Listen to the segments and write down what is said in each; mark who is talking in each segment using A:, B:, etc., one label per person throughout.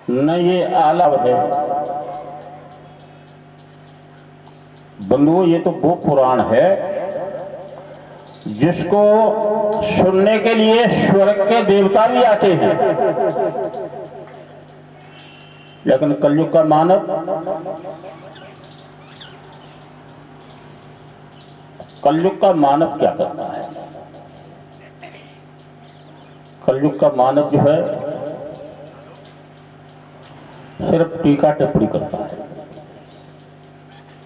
A: न ये आलाप है बंधुओं, ये तो वो पुराण है जिसको सुनने के लिए स्वर्ग के देवता भी आते हैं। लेकिन कलयुग का मानव क्या करता है? कलयुग का मानव जो है सिर्फ टीका टिप्पणी करता है।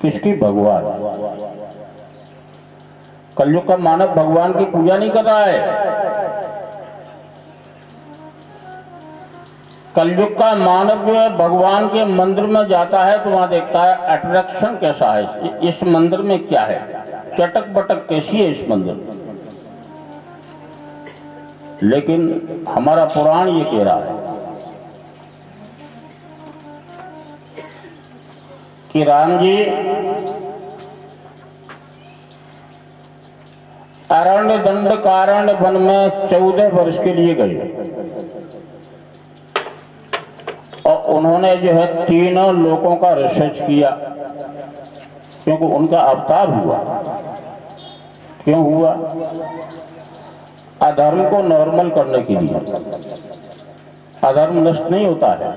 A: किसकी? भगवान। कलयुग का मानव भगवान की पूजा नहीं कर रहा है। कलयुग का मानव जो है भगवान के मंदिर में जाता है तो वहां देखता है अट्रैक्शन कैसा है, इस मंदिर में क्या है, चटक बटक कैसी है इस मंदिर में। लेकिन हमारा पुराण ये कह रहा है कि राम जी अरण्य दंड कारण्य वन में 14 वर्ष के लिए गए और उन्होंने जो है तीनों लोकों का रिसर्च किया, क्योंकि उनका अवतार हुआ। क्यों हुआ? अधर्म को नॉर्मल करने के लिए। अधर्म नष्ट नहीं होता है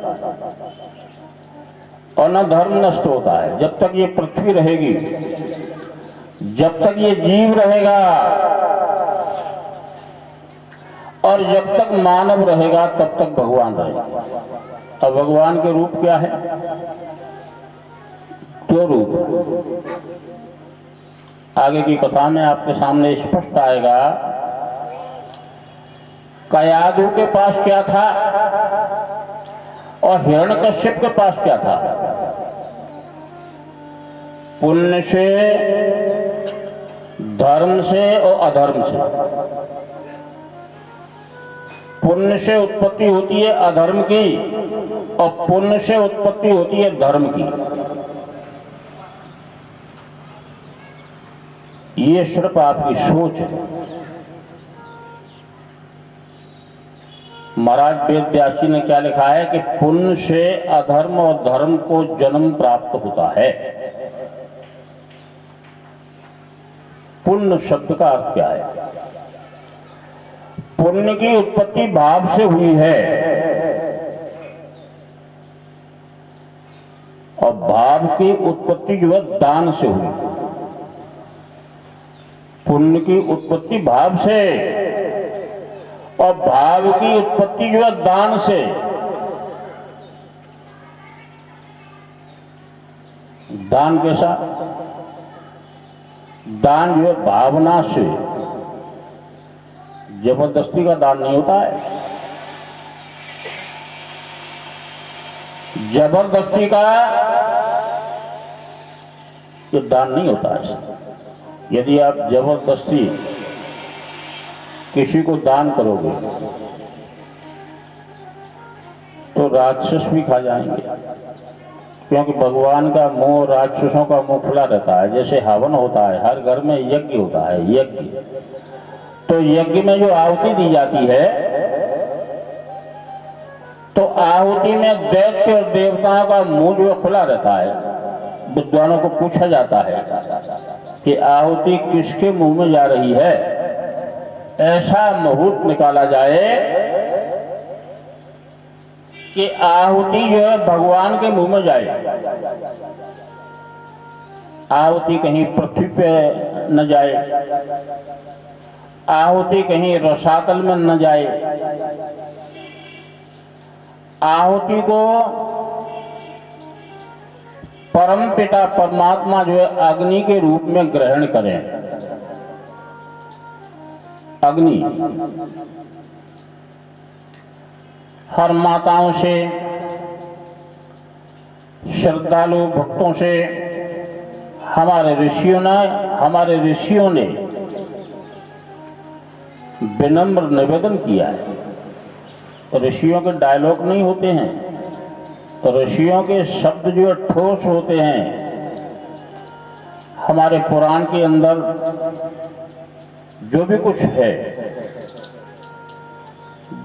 A: और न धर्म नष्ट होता है। जब तक ये पृथ्वी रहेगी, जब तक ये जीव रहेगा और जब तक मानव रहेगा तब तक भगवान रहेगा। अब भगवान के रूप क्या है? दो रूप। आगे की कथा में आपके सामने स्पष्ट आएगा। कयाधु के पास क्या था और हिरण्यकश्यप के पास क्या था? पुण्य से, धर्म से और अधर्म से। पुण्य से उत्पत्ति होती है अधर्म की और पुण्य से उत्पत्ति होती है धर्म की। ये सिर्फ आपकी सोच है। महाराज वेद व्यास जी ने क्या लिखा है कि पुण्य से अधर्म और धर्म को जन्म प्राप्त होता है। पुण्य शब्द का अर्थ क्या है? पुण्य की उत्पत्ति भाव से हुई है और भाव की उत्पत्ति जो है दान से हुई। पुण्य की उत्पत्ति भाव से और भाव की उत्पत्ति जो है दान से। दान कैसा? दान जो है भावना से, जबरदस्ती का दान नहीं होता है। जबरदस्ती का ये दान नहीं होता है। यदि आप जबरदस्ती किसी को दान करोगे तो राक्षस भी खा जाएंगे, क्योंकि भगवान का मुंह राक्षसों का मुंह खुला रहता है। जैसे हवन होता है, हर घर में यज्ञ होता है, यज्ञ, तो यज्ञ में जो आहुति दी जाती है तो आहुति में दैत्य और देवताओं का मुंह जो खुला रहता है। विद्वानों को पूछा जाता है कि आहुति किसके मुंह में जा रही है, ऐसा मुहूर्त निकाला जाए कि आहुति जो है भगवान के मुंह में जाए। आहुति कहीं पृथ्वी पे न जाए, आहुति कहीं रसातल में न जाए। आहुति को परम पिता परमात्मा जो है अग्नि के रूप में ग्रहण करें। अग्नि हर माताओं से, श्रद्धालु भक्तों से हमारे ऋषियों ने विनम्र निवेदन किया है। तो ऋषियों के डायलॉग नहीं होते हैं, तो ऋषियों के शब्द जो ठोस होते हैं। हमारे पुराण के अंदर जो भी कुछ है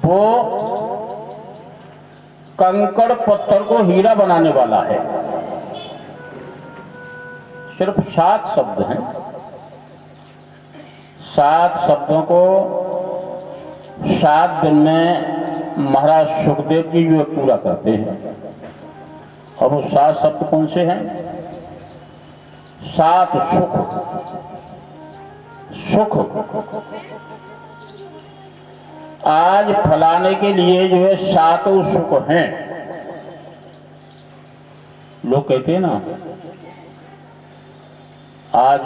A: वो कंकड़ पत्थर को हीरा बनाने वाला है। सिर्फ 7 शब्द हैं। 7 शब्दों को 7 दिन में महाराज सुखदेव जी जो पूरा करते हैं। और वो 7 शब्द कौन से हैं? 7 सुख। सुख आज फलाने के लिए जो है 7 सुख हैं। लोग कहते हैं ना, आज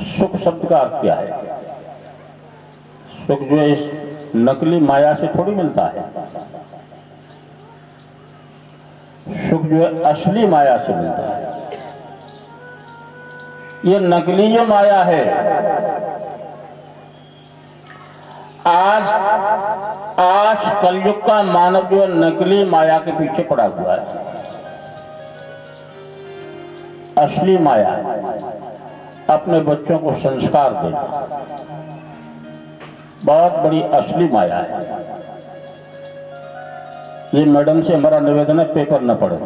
A: सुख शब्द का अर्थ क्या है? सुख जो है इस नकली माया से थोड़ी मिलता है। सुख जो है असली माया से मिलता है। ये नकली जो माया है, आज कलयुग का मानव जो है नकली माया के पीछे पड़ा हुआ है। असली माया अपने बच्चों को संस्कार देना बहुत बड़ी असली माया है। ये मैडम से हमारा निवेदन है, पेपर न पढ़े।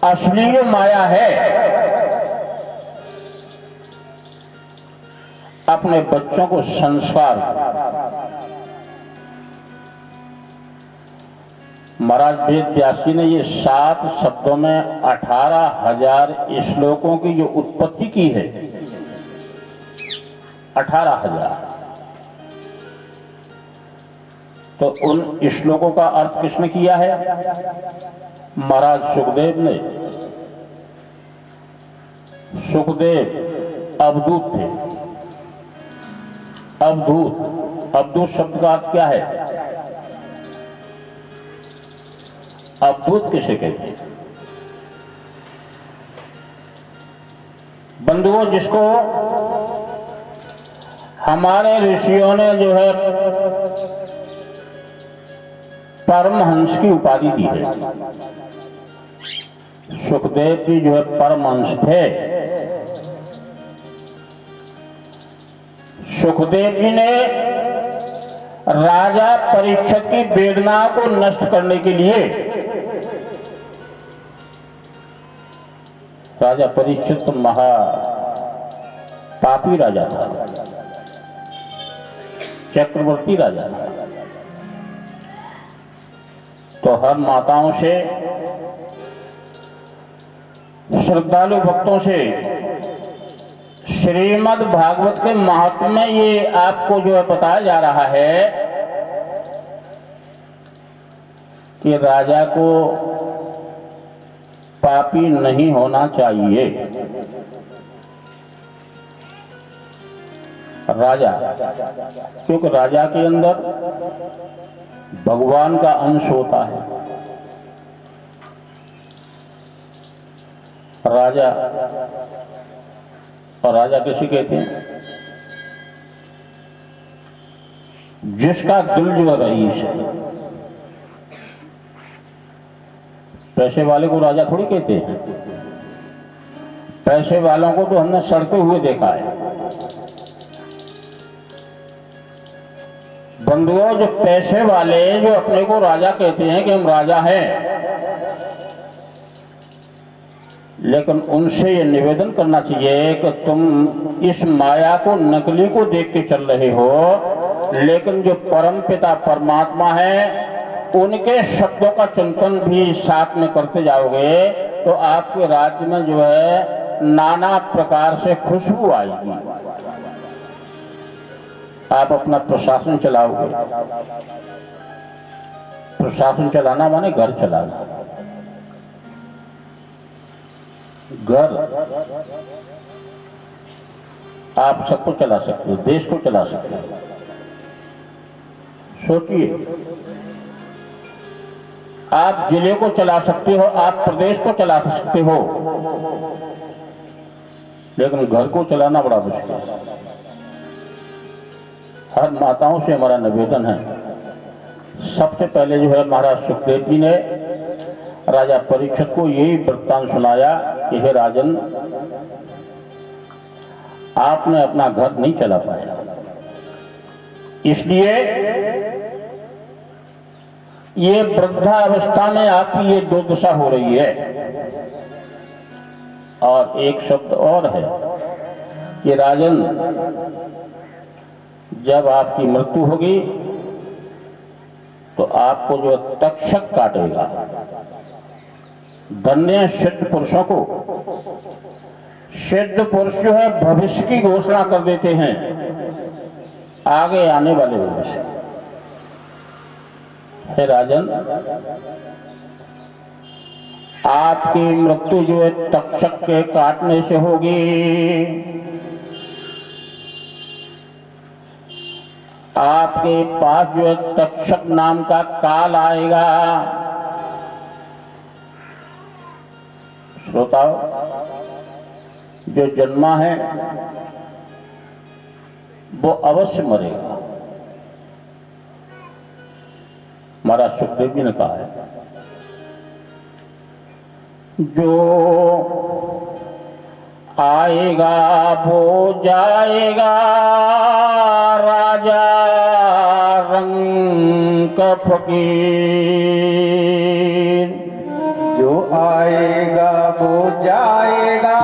A: असली जो माया है अपने बच्चों को संस्कार। महाराज वेद व्यास जी ने ये 7 शब्दों में 18,000 श्लोकों की जो उत्पत्ति की है, 18,000। तो उन श्लोकों का अर्थ किसने किया है? महाराज सुखदेव ने। सुखदेव अवधूत थे। अवधूत शब्द का अर्थ क्या है? अवधूत किसे कहते हैं? बंधुओं, जिसको हमारे ऋषियों ने जो है परमहंस की उपाधि दी है। सुखदेव जी जो है परमहंस थे। सुखदेव जी ने राजा परीक्षित की वेदना को नष्ट करने के लिए, राजा परीक्षित तो महा पापी राजा था, चक्रवर्ती राजा था। तो हर माताओं से, श्रद्धालु भक्तों से श्रीमद् भागवत के महात्म्य में ये आपको जो है बताया जा रहा है कि राजा को पापी नहीं होना चाहिए। राजा, क्योंकि राजा के अंदर भगवान का अंश होता है। राजा, और राजा किसे कहते हैं? जिसका दिल जो रईस है। पैसे वाले को राजा थोड़ी कहते हैं। पैसे वालों को तो हमने सड़ते हुए देखा है। बंधुओं, जो पैसे वाले जो अपने को राजा कहते हैं कि हम राजा हैं, लेकिन उनसे ये निवेदन करना चाहिए कि तुम इस माया को, नकली को देख के चल रहे हो, लेकिन जो परम पिता परमात्मा है उनके शब्दों का चिंतन भी साथ में करते जाओगे तो आपके राज्य में जो है नाना प्रकार से खुशबू आएगी। आप अपना प्रशासन चलाओगे। प्रशासन चलाना माने घर चलाना। घर आप सबको चला सकते हो, देश को चला सकते हो। सोचिए, आप जिले को चला सकते हो, आप प्रदेश को चला सकते हो, लेकिन घर को चलाना बड़ा मुश्किल है। हर माताओं से हमारा निवेदन है, सबसे पहले जो है महाराज सुखदेव जी ने राजा परीक्षित को यही वृत्तांत सुनाया कि हे राजन, आपने अपना घर नहीं चला पाया, इसलिए ये वृद्धावस्था में आपकी ये दुर्दशा हो रही है। और एक शब्द और है कि राजन, जब आपकी मृत्यु होगी तो आपको जो तक्षक काटेगा। धन्य सिद्ध पुरुषों को, सिद्ध पुरुष जो है भविष्य की घोषणा कर देते हैं, आगे आने वाले भविष्य। हे राजन, आपकी मृत्यु जो है तक्षक के काटने से होगी। आपके पास जो है तक्षक नाम का काल आएगा। श्रोताओ, जो जन्मा है वो अवश्य मरेगा। महाराज सुखदेव जी ने कहा है, जो आएगा वो जाएगा, राजा रंग फकीर।
B: जो आएगा वो जाएगा,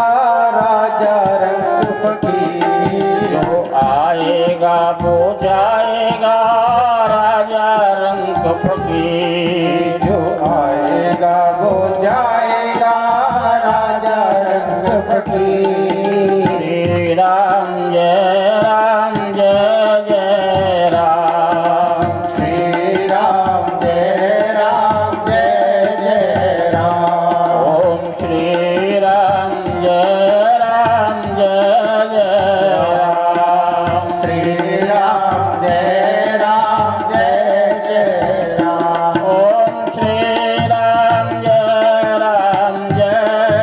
B: राजा रंग फकीर।
A: जो आएगा वो जाएगा, राजा रंग फकीर।
B: जो आएगा वो जाएगा, राजा रंग फकीर।
A: श्री राम जय राम, जय जय राम।
B: श्री राम जय राम, जय जय राम।
A: ओम श्री राम जय राम, जय जय राम।
B: श्री राम जय राम, जय जय राम।
A: ओम श्री राम जय राम, जय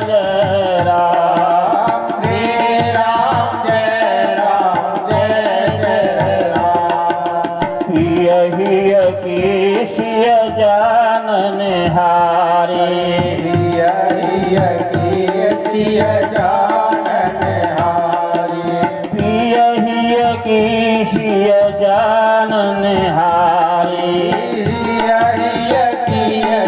A: जय राम।
B: श्री राम जय राम, जय जय राम।
A: यही की सिय जान निहारी।
B: सिय जानन हारी।
A: यही की सिय जान निहारी।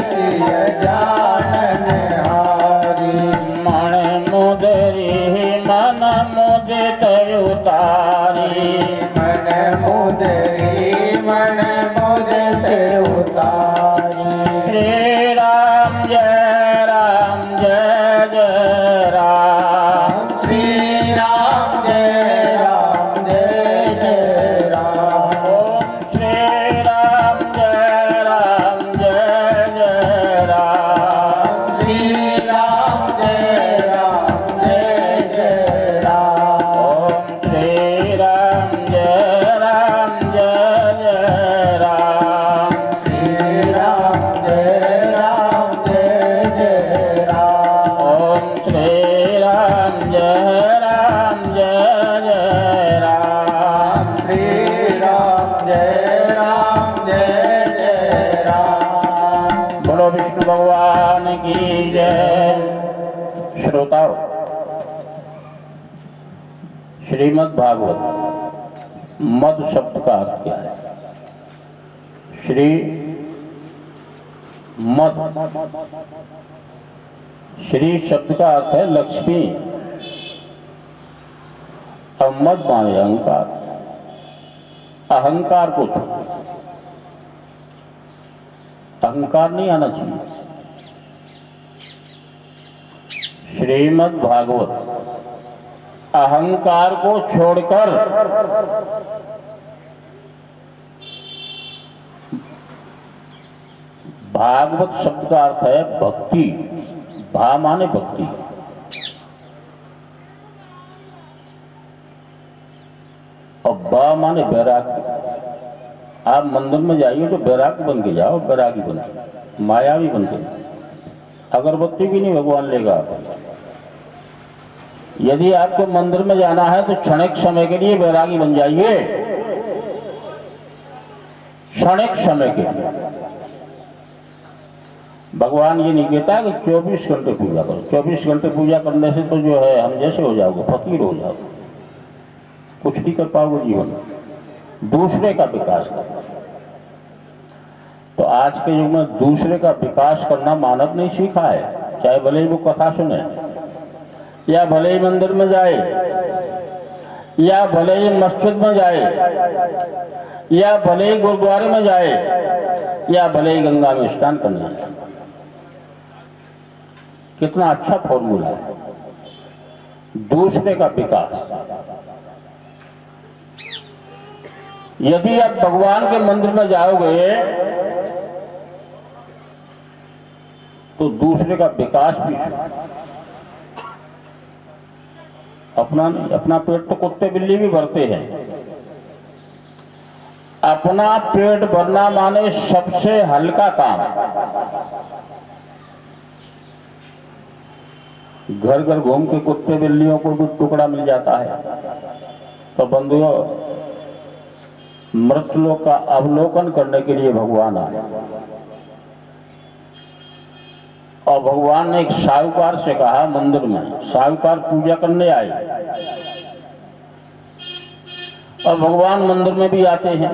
B: सिय जानन हारी।
A: मन मुदरी मन मुदित उतारी।
B: मन मुदरी मन मुदित उतारी।
A: श्री राम जय राम, जय जय राम।
B: श्री राम जय राम, जय जय राम।
A: ओम श्री राम जय राम, जय जय राम।
B: श्री राम जय राम, जय जय राम।
A: ओम श्री राम जय राम, जय जय राम।
B: श्री राम जय राम, जय जय राम।
A: ओम श्री राम जय राम, जय जय राम।
B: श्री राम जय राम, जय जय राम।
A: बोलो विष्णु भगवान की जय। श्रोताओ, श्रीमद् भागवत मद शब्द का अर्थ क्या है? श्री मद, श्री शब्द का अर्थ है लक्ष्मी और मद माने अहंकार। अहंकार को छोड़ो, अहंकार नहीं आना चाहिए। श्रीमद् भागवत अहंकार को छोड़कर भागवत शब्द का अर्थ है भक्ति। भा माने भक्ति। और बा माने बैराग्य। आप मंदिर में जाइए तो बैराग्य बन के जाओ, बैरागी बन के, मायावी बन के। अगरबत्ती भी नहीं भगवान लेगा आप। यदि आपको मंदिर में जाना है तो क्षणिक समय के लिए बैरागी बन जाइए, क्षणिक समय के लिए। भगवान ये नहीं कहता कि 24 घंटे पूजा करो। 24 घंटे पूजा करने से तो जो है हम जैसे हो जाओगे, फकीर हो जाओगे, कुछ नहीं कर पाओगे जीवन में। दूसरे का विकास करो। तो आज के युग में दूसरे का विकास करना मानव नहीं सीखा है, चाहे भले ही वो कथा सुने, या भले ही मंदिर में जाए, या भले ही मस्जिद में जाए, या भले ही गुरुद्वारे में जाए, या भले ही गंगा में स्नान करने जाए। कितना अच्छा फॉर्मूला है, दूसरे का विकास। यदि आप भगवान के मंदिर में जाओगे तो दूसरे का विकास भी, अपना नहीं, अपना पेट तो कुत्ते बिल्ली भी भरते हैं। अपना पेट भरना माने सबसे हल्का काम। घर घर घूम के कुत्ते बिल्लियों को भी टुकड़ा मिल जाता है। तो बंधुओं, मृतलोक का अवलोकन करने के लिए भगवान आए, और भगवान ने एक साहूकार से कहा, मंदिर में साहूकार पूजा करने आए, और भगवान मंदिर में भी आते हैं।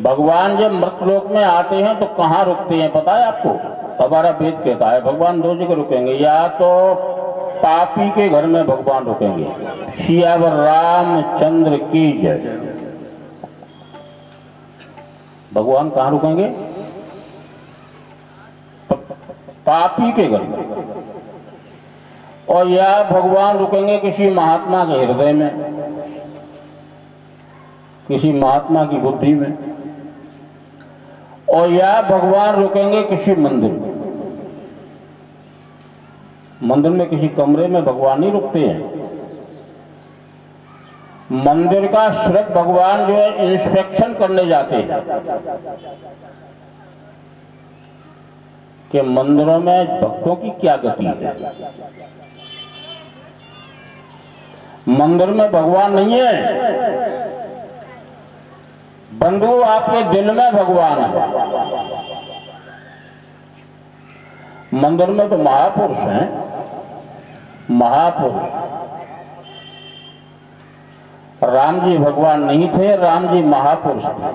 A: भगवान जब मृतलोक में आते हैं तो कहाँ रुकते हैं पता है आपको? हमारा वेद कहता है भगवान दो जगह रुकेंगे, या तो पापी के घर में भगवान रुकेंगे, सियावर रामचंद्र की जय। भगवान कहाँ रुकेंगे? पापी के घर में। और या भगवान रुकेंगे किसी महात्मा के हृदय में, किसी महात्मा की बुद्धि में, और या भगवान रुकेंगे किसी मंदिर में। मंदिर में किसी कमरे में भगवान नहीं रुकते हैं। मंदिर का सिर्फ भगवान जो है इंस्पेक्शन करने जाते हैं कि मंदिरों में भक्तों की क्या गति है। मंदिर में भगवान नहीं है बंधु, आपके दिल में भगवान है। मंदिर में तो महापुरुष हैं, महापुरुष। राम जी भगवान नहीं थे, राम जी महापुरुष थे,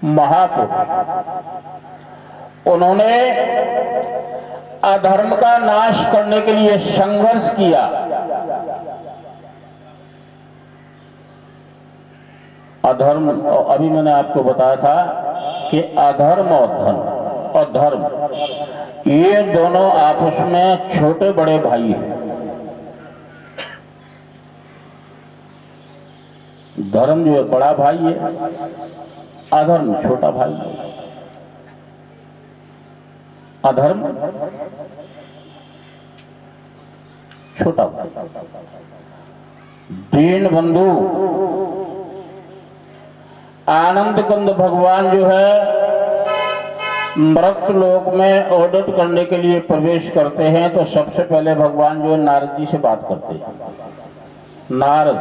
A: महापुरुष। उन्होंने अधर्म का नाश करने के लिए संघर्ष किया। अधर्म, अभी मैंने आपको बताया था कि अधर्म और धर्म ये दोनों आपस में छोटे बड़े भाई हैं। धर्म जो है बड़ा भाई है, अधर्म छोटा भाई है। अधर्म छोटा भाई। दीन बंधु आनंद कंद भगवान जो है मृत लोक में ऑडिट करने के लिए प्रवेश करते हैं तो सबसे पहले भगवान जो है नारद जी से बात करते हैं। नारद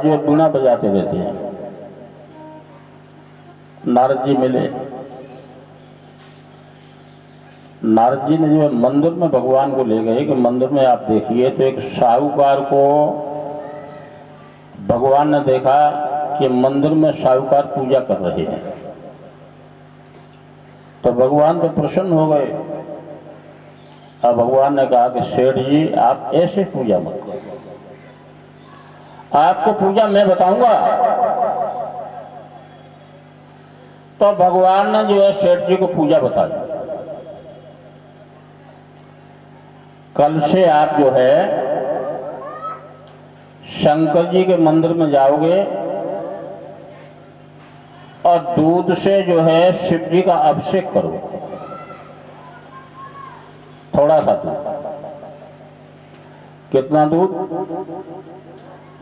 A: जी बीणा बजाते रहते हैं। नारद जी मिले। नारद जी ने जो मंदिर में भगवान को ले गए कि मंदिर में आप देखिए तो एक साहूकार को भगवान ने देखा कि मंदिर में साहूकार पूजा कर रहे हैं। तो भगवान तो प्रसन्न हो गए। अब भगवान ने कहा कि सेठ जी आप ऐसे पूजा मत करो, आपको पूजा मैं बताऊंगा। तो भगवान ने जो है सेठ जी को पूजा बताई। कल से आप जो है शंकर जी के मंदिर में जाओगे और दूध से जो है शिव जी का अभिषेक करो। थोड़ा सा दूध। कितना दूध?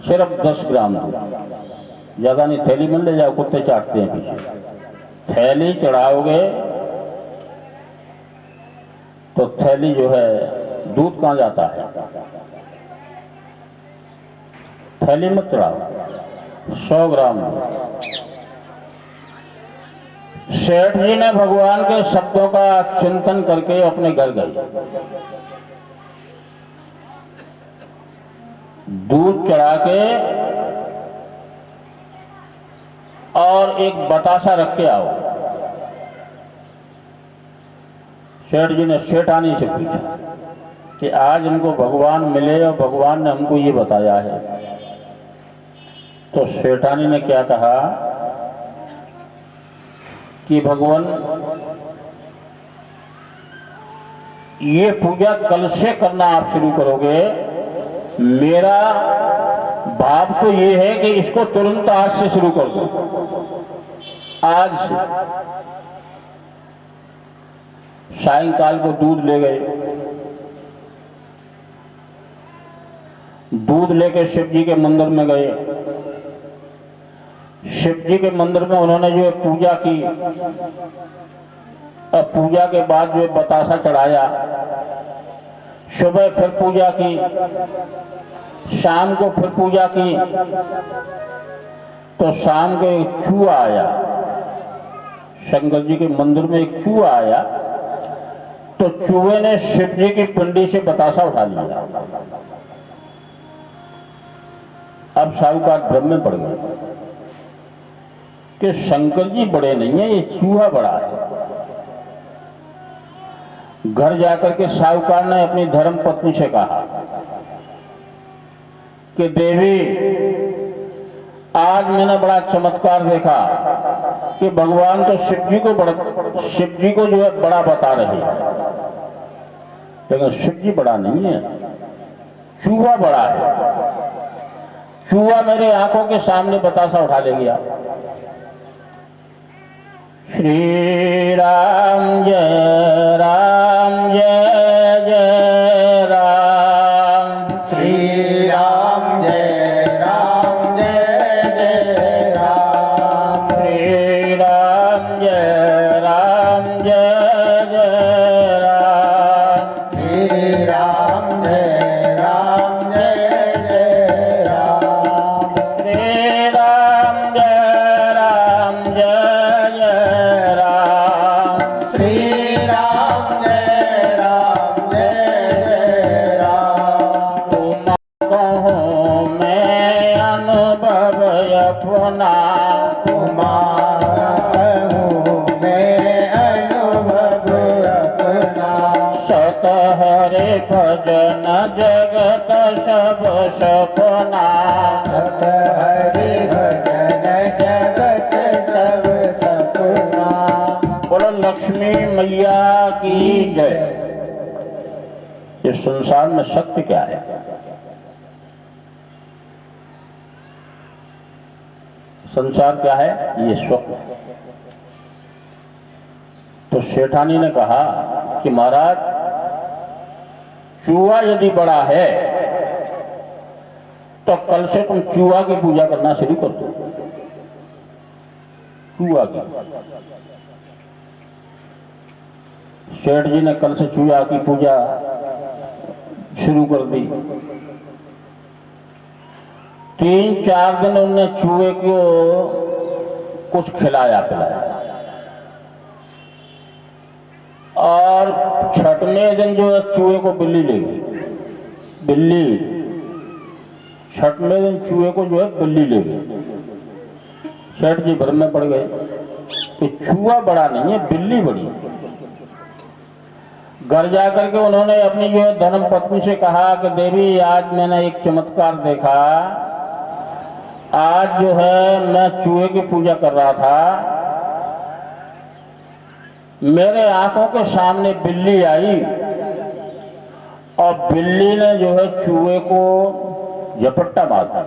A: सिर्फ 10 ग्राम दूध, ज्यादा नहीं। थैली में ले जाओ, कुत्ते चाटते हैं पीछे। थैली चढ़ाओगे तो थैली जो है दूध कहाँ जाता है? थैली मत चढ़ाओ। 100 ग्राम। सेठ जी ने भगवान के शब्दों का चिंतन करके अपने घर गए। दूध चढ़ा के और एक बतासा रख के आओ। सेठ जी ने सेठानी से पूछा कि आज इनको भगवान मिले और भगवान ने हमको ये बताया है। तो सेठानी ने क्या कहा कि भगवान ये पूजा कल से करना आप शुरू करोगे। मेरा भाव तो ये है कि इसको तुरंत आज से शुरू कर दो, आज से। सायंकाल को दूध ले गए। दूध लेके शिव जी के मंदिर में गए। शिव जी के मंदिर में उन्होंने जो पूजा की, अब पूजा के बाद जो बतासा चढ़ाया, सुबह फिर पूजा की, शाम को फिर पूजा की। तो शाम को एक चूहा आया, शंकर जी के मंदिर में एक चूहा आया। तो चूहे ने शिव जी की पिंडी से बतासा उठा लिया। अब साहूकार भ्रम में पड़ गए कि शंकर जी बड़े नहीं है, ये चूहा बड़ा है। घर जाकर के साहूकार ने अपनी धर्म पत्नी से कहा कि देवी, आज मैंने बड़ा चमत्कार देखा कि भगवान तो शिव जी को जो है बड़ा बता रहे हैं, लेकिन शिव जी बड़ा नहीं है, चूहा बड़ा है। चूहा मेरे आंखों के सामने बतासा उठा ले गया। श्री राम जय राम, जय जय राम।
B: श्री राम जय राम, जय जय राम।
A: श्री राम जय राम, जय जय राम।
B: श्री राम जय राम, जय जय राम।
A: श्री राम जय राम, जय जय राम।
B: श्री राम जय राम, जय जय राम।
A: तुम कहो मैं अनुभव अपना,
B: तुम्हारा हूँ मैं अनुभव अपना।
A: सत हरे भजन जगत सब सपना।
B: सत हरि भजन जगत सब सपना।
A: बोलो लक्ष्मी मैया की जय। इस संसार में सत्य क्या है? संसार क्या है? ये स्वप्न। तो सेठानी ने कहा कि महाराज, चूहा यदि बड़ा है तो कल से तुम चूहा की पूजा करना शुरू कर दो। चूहा की। सेठ जी ने कल से चूहा की पूजा शुरू कर दी। 3-4 दिन उनने चूहे को कुछ खिलाया पिलाया, और 6वें दिन जो है चूहे को बिल्ली ले गई। बिल्ली 6वें दिन चूहे को जो है बिल्ली ले गई। सेठ जी भ्रम में पड़ गए कि चूहा बड़ा नहीं है, बिल्ली बड़ी है। घर जाकर के उन्होंने अपनी जो है धर्म पत्नी से कहा कि देवी, आज मैंने एक चमत्कार देखा। आज जो है मैं चूहे की पूजा कर रहा था, मेरे आंखों के सामने बिल्ली आई और बिल्ली ने जो है चूहे को झपट्टा मार दिया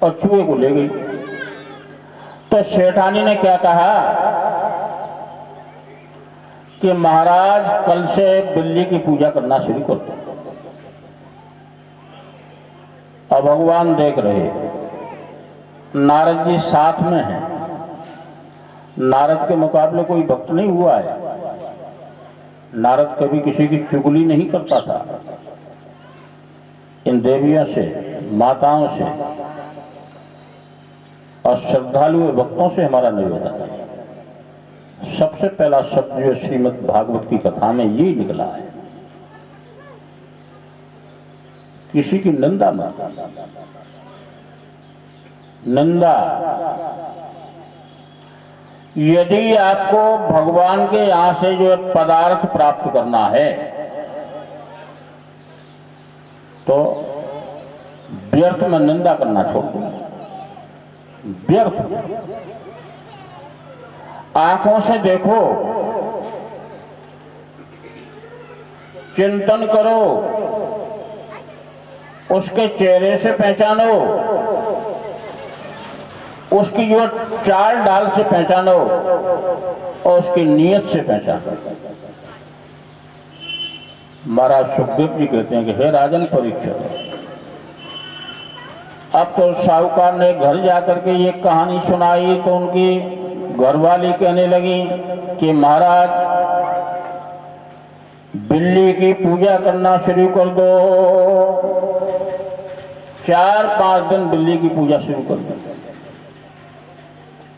A: और चूहे को ले गई। तो सेठानी ने क्या कहा कि महाराज, कल से बिल्ली की पूजा करना शुरू कर दो। और भगवान देख रहे, नारद जी साथ में हैं। नारद के मुकाबले कोई भक्त नहीं हुआ है। नारद कभी किसी की चुगली नहीं करता था। इन देवियों से, माताओं से और श्रद्धालु भक्तों से हमारा निवेदन है, सबसे पहला शब्द जो श्रीमद् भागवत की कथा में यही निकला है किसी की निंदा मत करना। निंदा, यदि आपको भगवान के यहां से जो पदार्थ प्राप्त करना है तो व्यर्थ में निंदा करना छोड़ दो। व्यर्थ, आंखों से देखो, चिंतन करो, उसके चेहरे से पहचानो, उसकी जो चाल डाल से पहचानो और उसकी नीयत से पहचानो। महाराज सुखदेव जी कहते हैं कि हे राजन परीक्षित, अब तो साहूकार ने घर जाकर के ये कहानी सुनाई तो उनकी घरवाली कहने लगी कि महाराज बिल्ली की पूजा करना शुरू कर दो। 4-5 दिन बिल्ली की पूजा शुरू कर दी।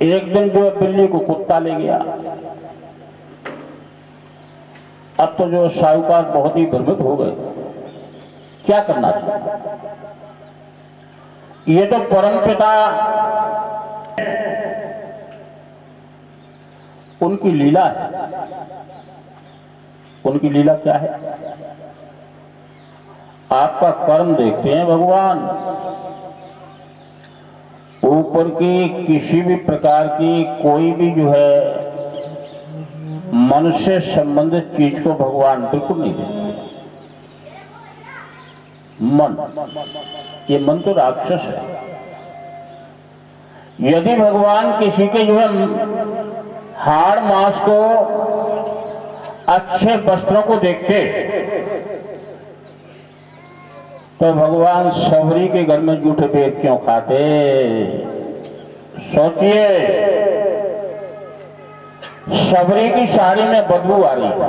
A: एक दिन जो बिल्ली को कुत्ता ले गया। अब तो जो साहूकार बहुत ही भ्रमित हो गए, क्या करना चाहिए। ये तो परमपिता उनकी लीला है। उनकी लीला क्या है? आपका कर्म देखते हैं भगवान। ऊपर की किसी भी प्रकार की कोई भी जो है मन से संबंधित चीज को भगवान बिल्कुल नहीं देखते। मन, ये मन तो राक्षस है। यदि भगवान किसी के जो है हाड़ मांस को, अच्छे वस्त्रों को देखते तो भगवान सबरी के घर में जूठे पेट क्यों खाते? सोचिए, सबरी की साड़ी में बदबू आ रही थी।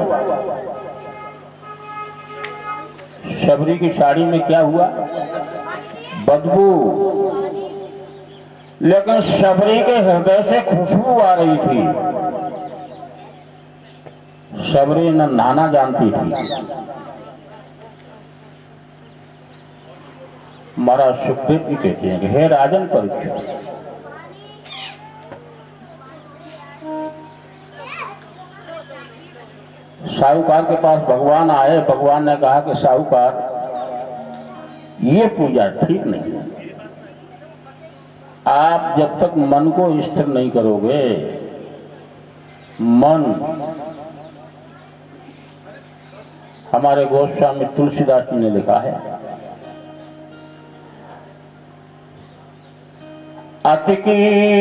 A: सबरी की साड़ी में क्या हुआ? बदबू। लेकिन सबरी के हृदय से खुशबू आ रही थी। सबरी न नहाना जानती थी। महाराज सुखदेव जी कहते हैं कि हे राजन परीक्षित, साहूकार के पास भगवान आए। भगवान ने कहा कि साहूकार, ये पूजा ठीक नहीं है। आप जब तक मन को स्थिर नहीं करोगे, मन, हमारे गोस्वामी तुलसीदास जी ने लिखा है, अति की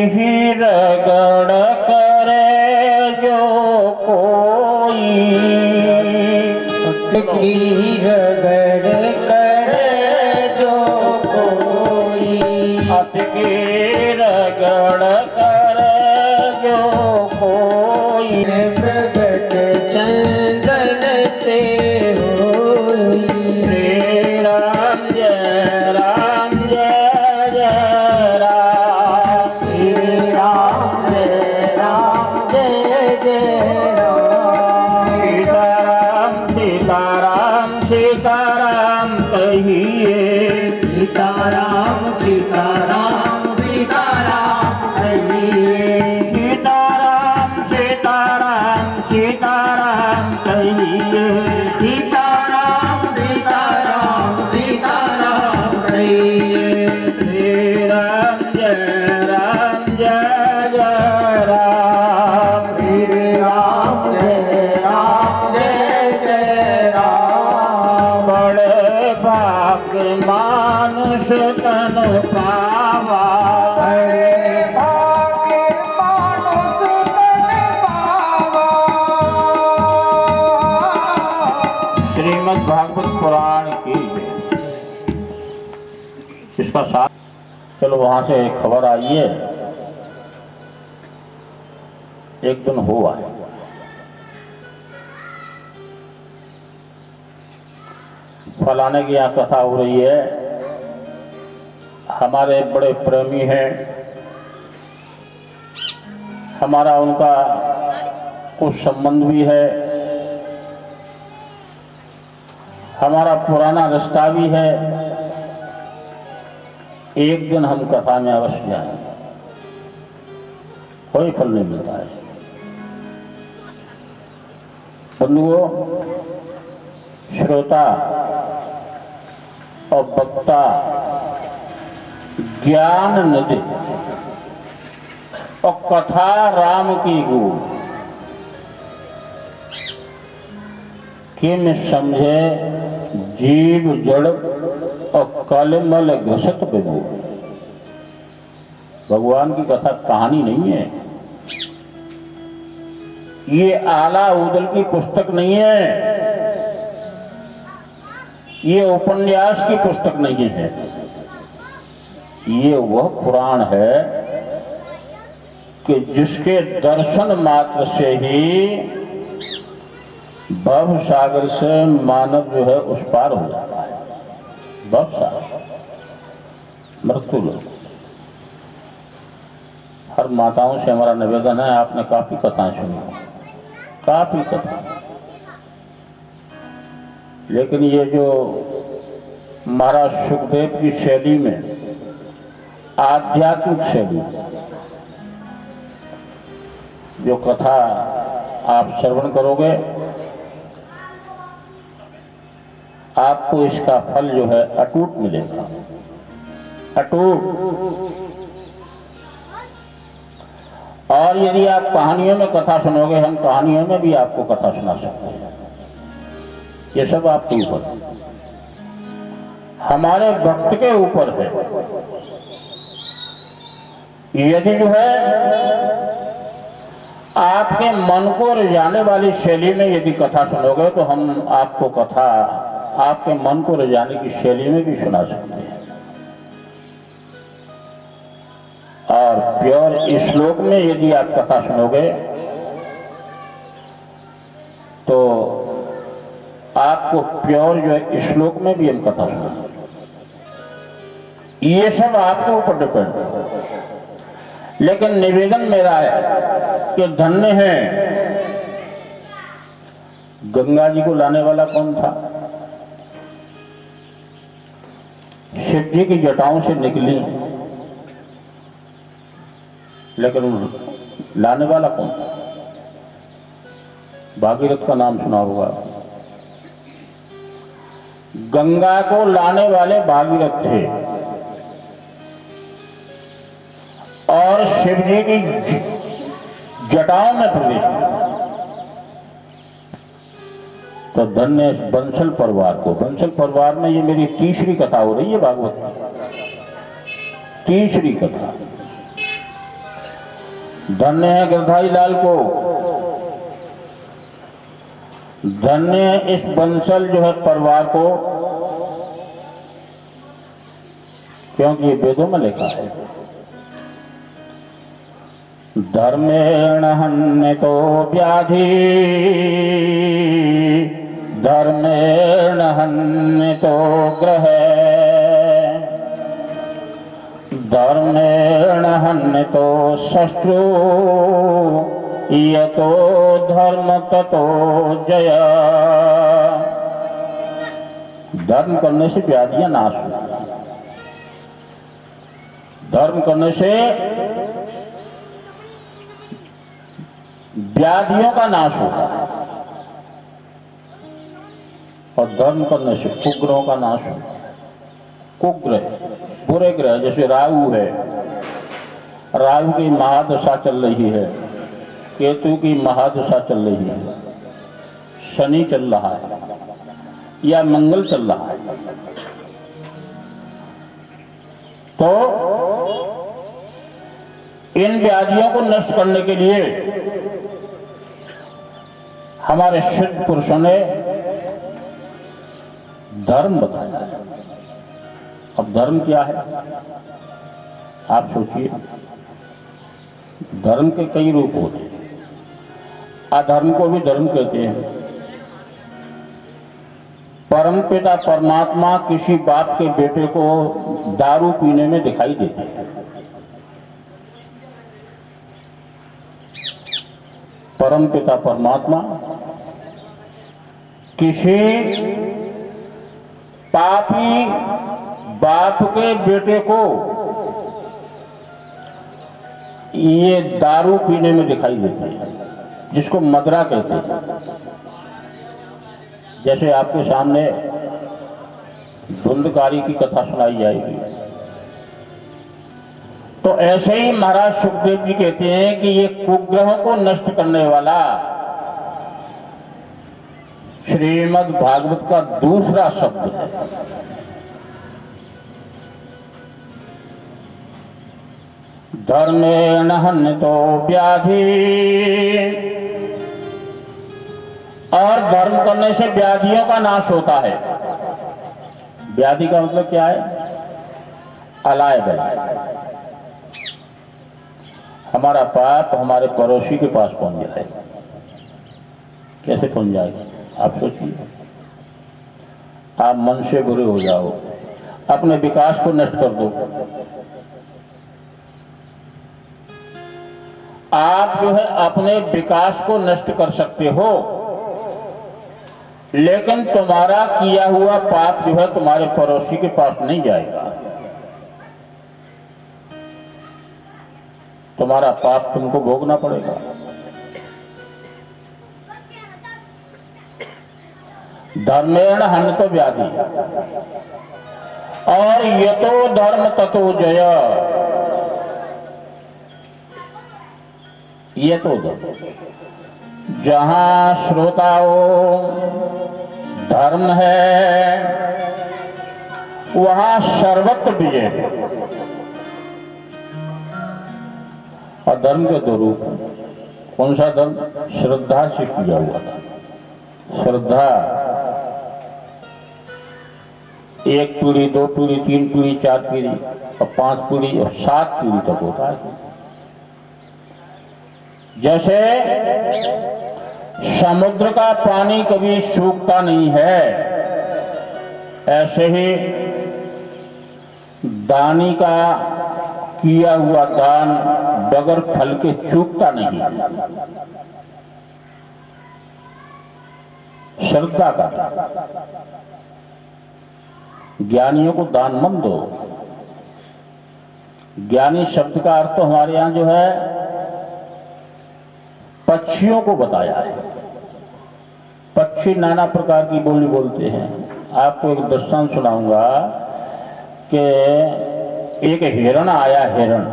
A: ही रगड़ करे जो कोई,
B: अति की रगड़ करे जो कोई,
A: अति की रगड़ करे जो कोई,
B: प्रगट चंदन से होई।
A: श्री राम जय राम जय जय राम,
B: श्री राम जय राम जय जय राम।
A: सीताराम सीताराम सीताराम कहिए,
B: सीताराम सीताराम सीताराम कहिए।
A: सीताराम सीताराम सीताराम कहिए,
B: सीताराम सीताराम सीताराम कहिए।
A: श्री राम जय जय राम,
B: श्री राम जय जय राम।
A: बड़े भाग्य मानुष तन पावा,
B: बड़े भाग्य मानुष तन पावा।
A: श्रीमद् भागवत पुराण की जय। इसका साथ, चलो वहां से एक खबर आई है। एक दिन हुआ है, फलाने की यहाँ कथा हो रही है। हमारे बड़े प्रेमी हैं, हमारा उनका कुछ संबंध भी है, हमारा पुराना रिश्ता भी है। एक दिन हम कथा में अवश्य जाएं, कोई फल नहीं मिलता है। बंधुओं, श्रोता और वक्ता ज्ञान निधि और कथा राम की गूढ़, किम समझे जीव जड़ और कलमल घसत विमूढ़। भगवान की कथा कहानी नहीं है, ये आला उदल की पुस्तक नहीं है, ये उपन्यास की पुस्तक नहीं है, ये वह पुराण है कि जिसके दर्शन मात्र से ही भव सागर से मानव जो है उस पार हो जाता है। भव सागर, मृत्यु लोक। हर माताओं से हमारा निवेदन है, आपने काफी कथाएं सुनी, काफी कथा, लेकिन ये जो महाराज सुखदेव की शैली में, आध्यात्मिक शैली, जो कथा आप श्रवण करोगे, आपको इसका फल जो है अटूट मिलेगा, अटूट। और यदि आप कहानियों में कथा सुनोगे, हम कहानियों में भी आपको कथा सुना सकते हैं, ये सब आपके ऊपर, हमारे भक्त के ऊपर है। यदि जो है आपके मन को रिझाने वाली शैली में यदि कथा सुनोगे, तो हम आपको कथा आपके मन को रिझाने की शैली में भी सुना सकते हैं। और प्योर श्लोक में यदि आप कथा सुनोगे, तो आपको प्योर जो है श्लोक में भी हम कथा सुनाएंगे। ये सब आपके ऊपर डिपेंड है। लेकिन निवेदन मेरा है कि धन्य है, गंगा जी को लाने वाला कौन था? शिव जी की जटाओं से निकली, लेकिन लाने वाला कौन था? भागीरथ का नाम सुना होगा। गंगा को लाने वाले भागीरथ थे, और शिव जी की जटाओं में प्रवेश किया। तो धन्य बंसल परिवार को। बंसल परिवार में ये मेरी तीसरी कथा हो रही है, भागवत की तीसरी कथा। धन्य है गिरधारी लाल को, धन्य है इस बंसल जो है परिवार को, क्योंकि ये वेदों में लिखा है, धर्मेण हन्यतो व्याधि, धर्मेण हन्यतो ग्रह, धर्मेण हन्यतो शत्रु, यतो धर्म ततो जय। धर्म करने से व्याधियां नाश होती हैं, धर्म करने से व्याधियों का नाश होता है, और धर्म करने से कुग्रहों का नाश होता है। कुग्रह बुरे ग्रह, जैसे राहु है, राहु की महादशा चल रही है, केतु की महादशा चल रही है, शनि चल रहा है या मंगल चल रहा है, तो इन व्याधियों को नष्ट करने के लिए हमारे सिद्ध पुरुषों ने धर्म बताया है। अब धर्म क्या है आप सोचिए। धर्म के कई रूप होते हैं, अधर्म को भी धर्म कहते हैं। परमपिता परमात्मा किसी बाप के बेटे को दारू पीने में दिखाई देते हैं। परमपिता परमात्मा किसी पापी बाप के बेटे को ये दारू पीने में दिखाई देते हैं, जिसको मदरा कहते हैं। जैसे आपके सामने धुंधकारी की कथा सुनाई जाएगी, तो ऐसे ही महाराज सुखदेव जी कहते हैं कि ये कुग्रहों को नष्ट करने वाला श्रीमद् भागवत का दूसरा शब्द है। धर्मेण हन्यतो व्याधि, और धर्म करने से व्याधियों का नाश होता है। व्याधि का मतलब क्या है? अलाय गलाय। हमारा पाप हमारे पड़ोसी के पास पहुंच जाए, कैसे पहुंच जाएगा? आप सोचिए, आप मन से बुरे हो जाओ, अपने विकास को नष्ट कर दो, आप जो है अपने विकास को नष्ट कर सकते हो, लेकिन तुम्हारा किया हुआ पाप जो है तुम्हारे पड़ोसी के पास नहीं जाएगा। तुम्हारा पाप तुमको भोगना पड़ेगा। धर्मेण हन्यतो व्याधि, और यतो धर्म ततो जय। ये तो जहां श्रोताओं धर्म है वहां सर्वत्र विजय है। और धर्म के दो रूप, कौन सा धर्म? श्रद्धा से किया हुआ था। श्रद्धा 1 पीढ़ी, 2 पीढ़ी, 3 पीढ़ी, 4 पीढ़ी और 5 पीढ़ी और 7 पीढ़ी तक होता है। जैसे समुद्र का पानी कभी सूखता नहीं है, ऐसे ही दानी का किया हुआ दान बगैर फल के चूकता नहीं। श्रद्धा का ज्ञानियों को दान मत दो। ज्ञानी शब्द का अर्थ तो हमारे यहां जो है पक्षियों को बताया है। पक्षी नाना प्रकार की बोली बोलते हैं। आपको एक दृष्टांत सुनाऊंगा कि एक हिरण आया। हिरण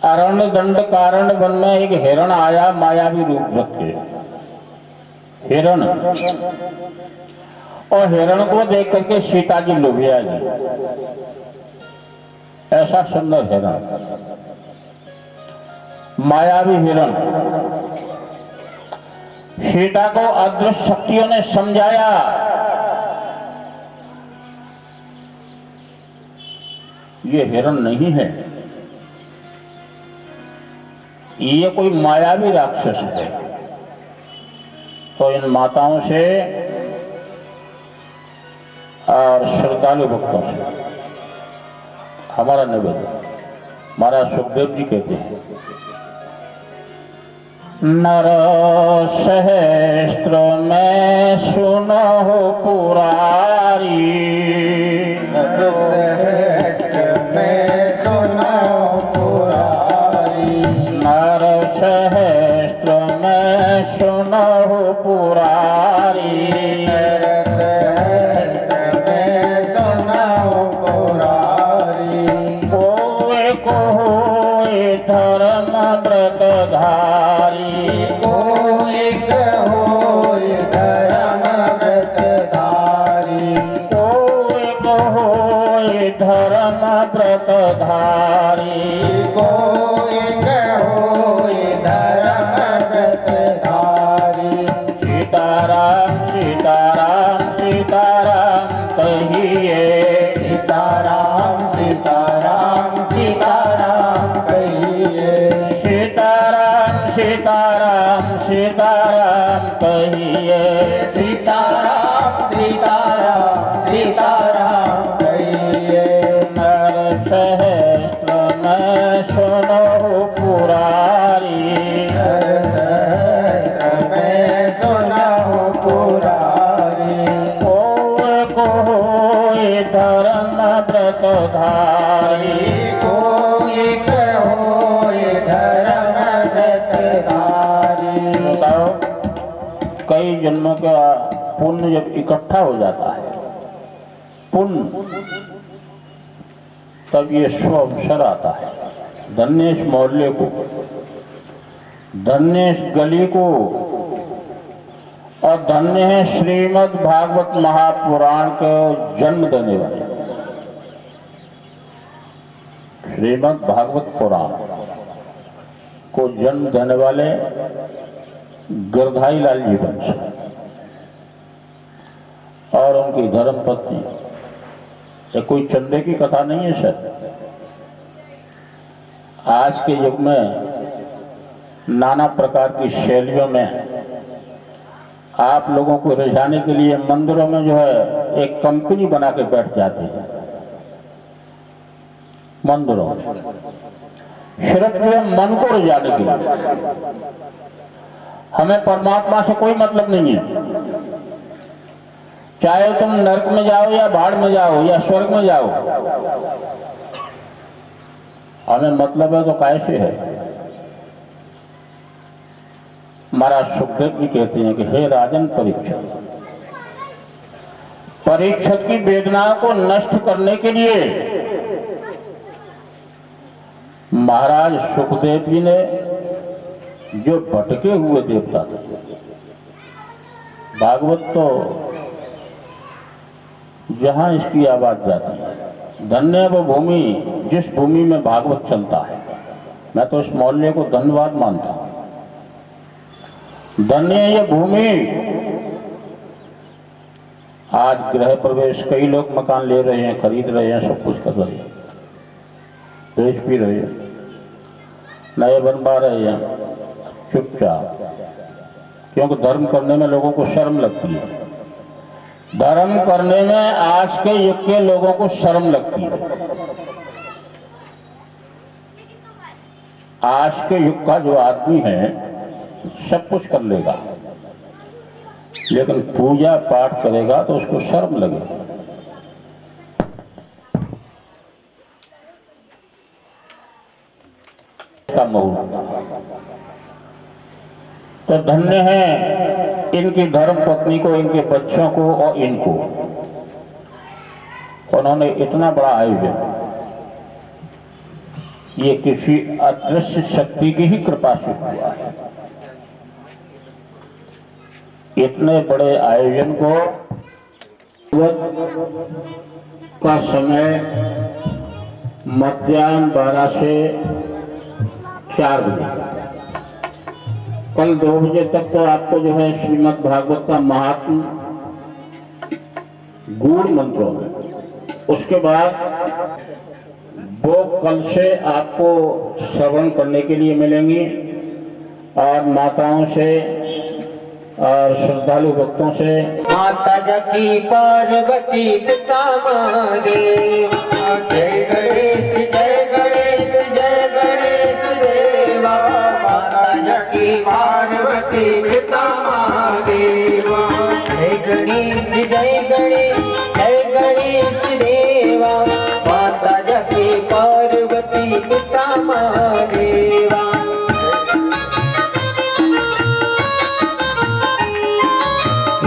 A: अरण्य दंड कारण वन में एक हिरण आया, मायावी रूप रखे हिरण, और हिरण को देख करके सीता जी लुभिया गई। ऐसा सुंदर हिरण, मायावी हिरण। सीता को अदृश्य शक्तियों ने समझाया ये हिरण नहीं है, ये कोई मायावी राक्षस है। तो इन माताओं से और श्रद्धालु भक्तों से हमारा निवेदन, महाराज सुखदेव जी कहते हैं, नर सहस्त्र में सुनो पुरारी,
B: नर सहस्त्र में सुनो पुरारी,
A: नर सहस्त्र में सुनो पुरारी,
B: नर सहस्त्र में सुनो पुरारी।
A: कोई कोई धर्म व्रत धारी,
B: कोई कोई धर्म व्रत धारी,
A: कोई कोई धर्म व्रत धारी,
B: कोई कोई धर्म व्रत धारी।
A: सीताराम सीताराम सीताराम कहिए,
B: सीताराम सीताराम सीताराम कहिए,
A: सीताराम सीताराम सीताराम कहिए,
B: सीताराम सीताराम सीताराम कहिए।
A: नर सहस्त्र में सुनो पुरारी,
B: नर सहस्त्र में सुनो पुरारी,
A: कोई कोई धर्म व्रत धारी,
B: कोई कोई
A: जन्मों का पुण्य जब इकट्ठा हो जाता है, पुण्य, तब ये शुभ अवसर आता है। धन्य इस मोहल्ले को, धन्य इस गली को, और धन्य है श्रीमद् भागवत महापुराण को जन्म देने वाले श्रीमद् भागवत पुराण को जन्म देने वाले गिरधारी लाल जी वंश और उनकी धर्म पत्नी। ये कोई चंदे की कथा नहीं है सर। आज के युग में नाना प्रकार की शैलियों में आप लोगों को रिझाने के लिए मंदिरों में जो है एक कंपनी बना के बैठ जाते हैं। मंदिरों में सिर्फ जो है मन को रिझाने के लिए। हमें परमात्मा से कोई मतलब नहीं है। चाहे तुम नरक में जाओ या भाड़ में जाओ या स्वर्ग में जाओ, हमें मतलब है तो कैसे है। महाराज सुखदेव जी कहते हैं कि हे राजन परीक्षित, परीक्षित की वेदनाओं को नष्ट करने के लिए महाराज सुखदेव जी ने जो भटके हुए देवता थे, भागवत तो जहां इसकी आवाज जाती है, धन्य वो भूमि जिस भूमि में भागवत चलता है। मैं तो इस मोहल्ले को धन्यवाद मानता हूं। धन्य ये भूमि। आज गृह प्रवेश, कई लोग मकान ले रहे हैं, खरीद रहे हैं, सब कुछ कर रहे हैं, बेच भी रहे हैं, नए बनवा रहे हैं चुपचाप, क्योंकि धर्म करने में लोगों को शर्म लगती है। धर्म करने में आज के युग के लोगों को शर्म लगती है। आज के युग का जो आदमी है सब कुछ कर लेगा, लेकिन पूजा पाठ करेगा तो उसको शर्म लगेगा। का मुहूर्त तो धन्य है इनकी धर्म पत्नी को, इनके बच्चों को और इनको। उन्होंने इतना बड़ा आयोजन, ये किसी अदृश्य शक्ति की ही कृपा से हुआ है। इतने बड़े आयोजन को का समय मध्याह्न 12 से 4 बजे, कल 2 बजे तक तो आपको जो है श्रीमद् भागवत का महात्म गूढ़ मंत्रों में, उसके बाद वो कल से आपको श्रवण करने के लिए मिलेंगी और माताओं से और श्रद्धालु भक्तों से।
B: माता जकी पार्वती पिता महादेव, जय गणेश जय गणेश जय गणेश देवा। माता जकी पार्वती पिता महादेव, जय गणेश जय गणेश जय गणेश देवा। माता जकी पार्वती पिता महादेवा।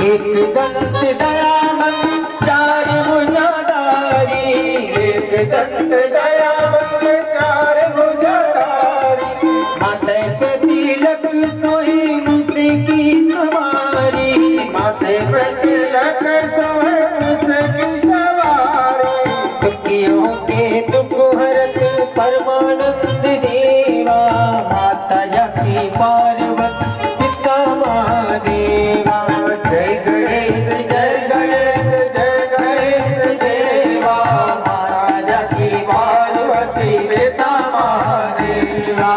B: एक दंत दयामंद चार भुजाधारी, एक दंत दयामंद चार भुजाधारी। माथे पे तिलक सोई मुझसे की सवारी, माथे पे तिलक सोई मुझसे की सवारी। दुखियों के दुख हरत परमानंद देवा। माता जकी पार्वती पिता महादेवा। जय गणेश जय गणेश जय गणेश देवा। माता जकी पार्वती पिता महादेवा।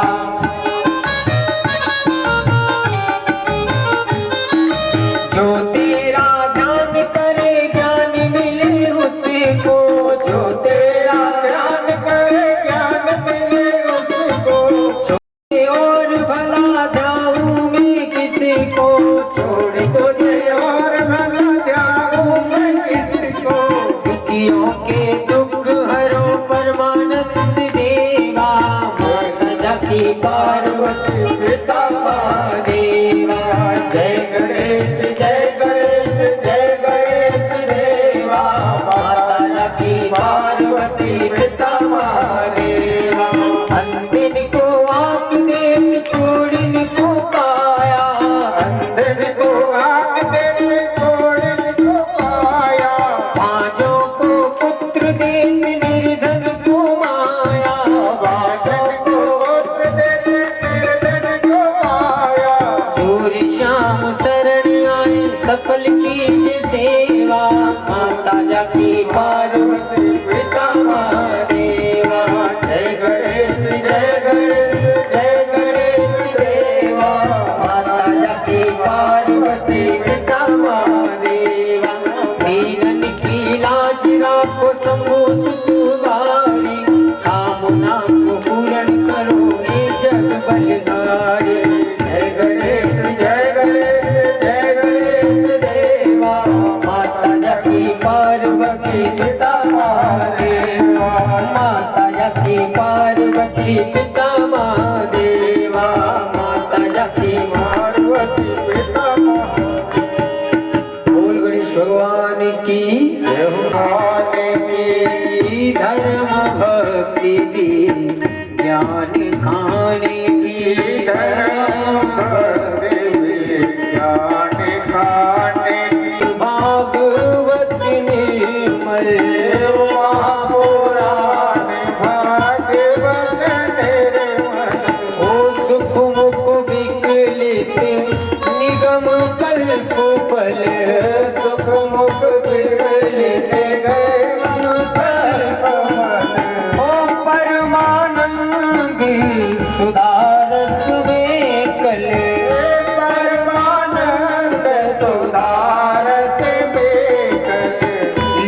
B: जो तेरा ध्यान करे ज्ञान मिले उसको, जो तेरा ध्यान करे ज्ञान मिले उसको। और भला ध्याऊं मैं किसको, छोड़ दो जय और भला ध्याऊं मैं किसको। दुखियों के दुख हरो परमानंद देवा। माता जकी पार्वती पिता महादेवा। जय गणेश जय माता यति पार्वती पिता महादेवा माता यति पार्वती पिता बोल गणेश भगवान की भगवान की धर्म भक्ति की ज्ञान खाने की धर्म भक्ति ज्ञान खाने की भागवत निर्मल पुराण भागवत निर्मल ओ सुख मुख विकलित निगम कल्प फल सुख मुख विकलित निगम कल्प फल ओ परमानंद सुधारस में कल परमानंद सुधारस में कल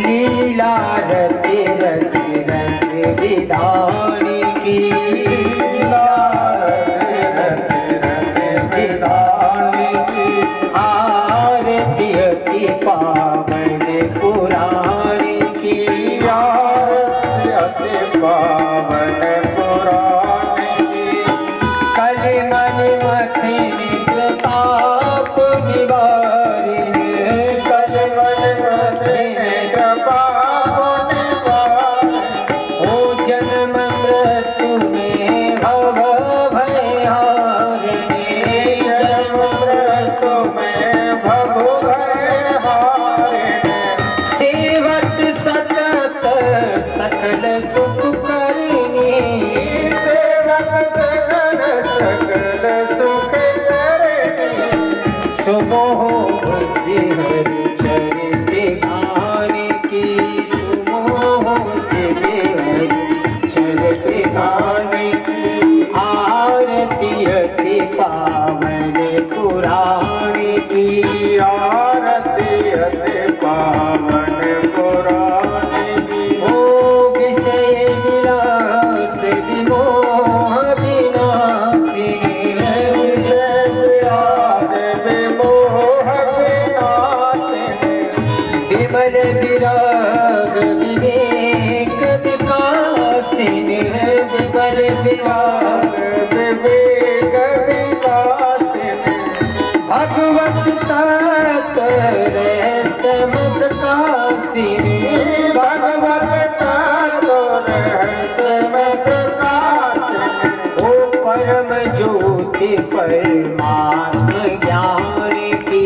B: लीला रति रस रस विधान की लीला रस रस विधान की आरती अति पावन पुराण की आरती अति पावन पुराण की कल मन मथिन ताप निवारिणी कल मन मथिन पाप निवारिणी ओ जन्म मृत्यु में भव भयहारिणी जन्म मृत्यु में भव भयहारिणी सेवत सतत सकल सुख करनी सेवत सकल सुख करनी सुमोह सिंह चरित गान की सुमोह सिंह चरित गान की आरती अति पावन पुराण की आरती अति पावन पुराण की ओ विषय विलास विमोह विनाशिनी विषय विलास विमोह विनाशिनी विमल विराग विवेक विकासिनी विमल विराग विवेक विकासिनी भगवत तत्व रहस्यम प्रकाशिनी भगवत तत्व रहस्यम प्रकाशिनी ओ परम ज्योति परमात्म ज्ञान की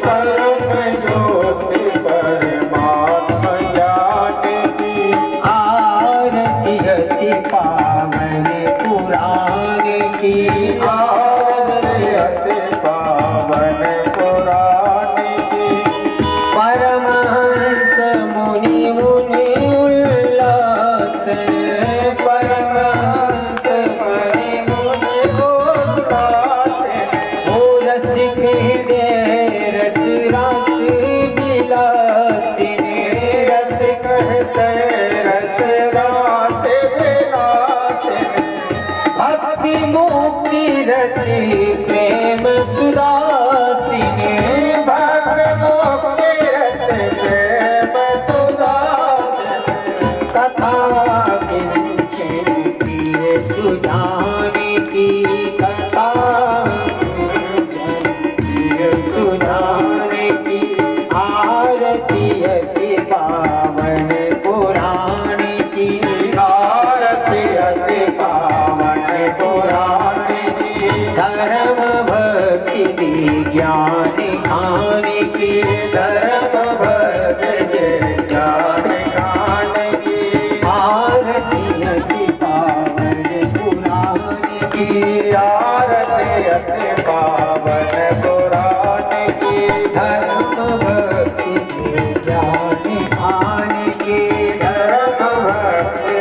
B: परम ज्योति परमात्म ज्ञान की आरती अति पावन पुराण की आरती अति पावन पुराण की परमहंस मुनि मुनि उल्लास परमहंस मुनि मुनि उल्लास ओ रसिक हृदय रस रस विलासिनी रसिक हृदय रस रस विलासिनी भक्ति मुक्ति रति प्रेम सुदासिनी भक्ति मुक्ति रति प्रेम सुदासिनी कथा किंचन प्रिय सुजान की कथा किंचन प्रिय सुजान की आरती अति पावन पुराण की आरती अति पावन पुराण की धर्म भक्ति विज्ञान खान की धर्म भक्ति विज्ञान खान की आरती अति पावन पुराण की आरती अति पावन पुराण की धर्म भक्ति विज्ञान खान की धर्म भक्ति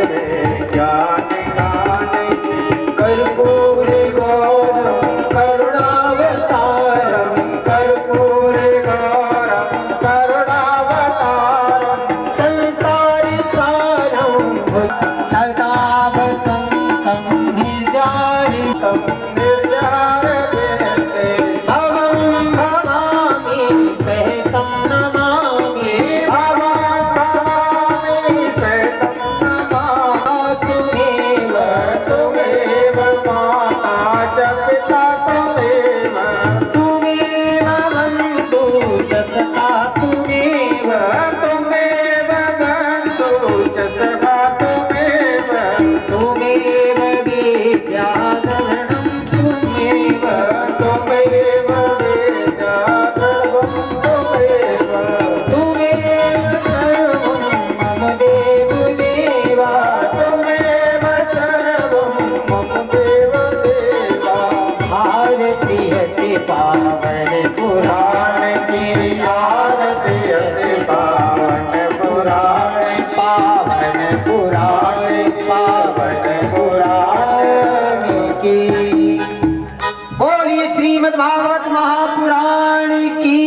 B: बोलिए श्रीमद् भागवत महापुराण की